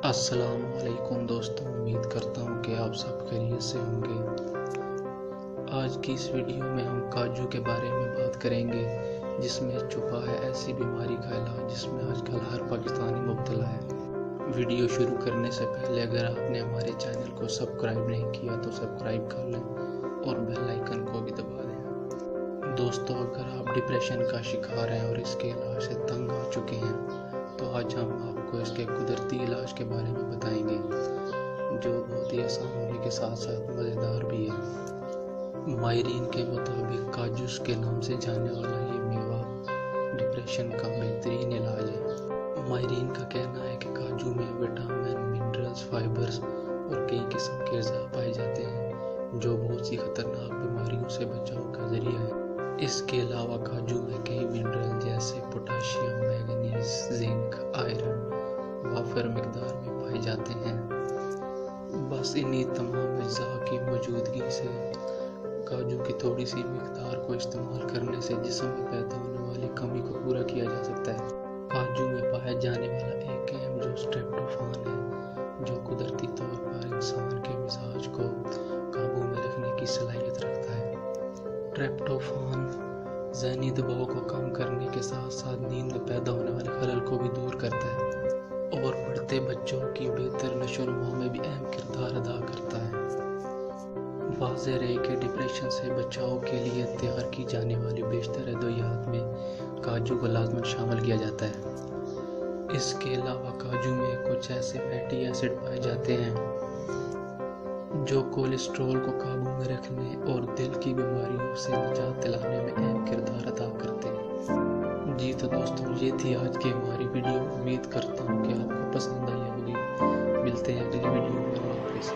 अस्सलाम वालेकुम दोस्तों, उम्मीद करता हूँ कि आप सब खैरियत से होंगे। आज की इस वीडियो में हम काजू के बारे में बात करेंगे, जिसमें छुपा है ऐसी बीमारी का इलाज जिसमें आजकल हर पाकिस्तानी मुब्तला है। वीडियो शुरू करने से पहले अगर आपने हमारे चैनल को सब्सक्राइब नहीं किया तो सब्सक्राइब कर लें और बेल आइकन को भी दबा दें। दोस्तों, अगर आप डिप्रेशन का शिकार हैं और इसके इलाज से तंग आ चुके हैं तो आज हम आपको इसके कुदरती इलाज के बारे में बताएंगे, जो बहुत ही आसान होने के साथ साथ मज़ेदार भी है। माहिरीन के मुताबिक काजूस के नाम से जाने वाला ये मेवा डिप्रेशन का बेहतरीन इलाज है। माहिरीन का कहना है कि काजू में विटामिन, मिनरल्स, फाइबर्स और कई किस्म के अज़ा पाए जाते हैं, जो बहुत सी खतरनाक बीमारियों से बचाव का जरिया है। इसके अलावा काजू में कई मिनरल जैसे पोटाशियम, मैंगनीज, जिंक, आयरन वाफर मिकदार में पाए जाते हैं। बस इन्हीं तमाम अज़ा की मौजूदगी से काजू की थोड़ी सी मिकदार को इस्तेमाल करने से जिस्म में पैदा होने वाली कमी को पूरा किया जा सकता है। काजू में पाया जाने वाला एक अहम जुज़ ट्रिप्टोफान है, जो कुदरती तौर पर इंसान के मिजाज को काबू में रखने की सलाहियत रखता है। ट्रिप्टोफान ज़हनी दबाव को कम करने के साथ साथ नींद में पैदा होने वाले खलल को भी दूर करता है और बढ़ते बच्चों की बेहतर नशोनुमा में भी अहम किरदार अदा करता है। वाज़ेह रहे कि डिप्रेशन से बचाव के लिए तैयार की जाने वाली बेशतर अद्वियात में काजू को लाजमन शामिल किया जाता है। इसके अलावा काजू में कुछ ऐसे फैटी एसिड पाए जाते हैं जो कोलेस्ट्रॉल को काबू में रखने और दिल की बीमारियों से निजात दिलाने में अहम किरदार अदा करते हैं। जी तो दोस्तों, ये थी आज की हमारी वीडियो। उम्मीद करता हूँ कि आपको पसंद आई होगी। मिलते हैं अगली वीडियो में। अल्लाह हाफ़िज़।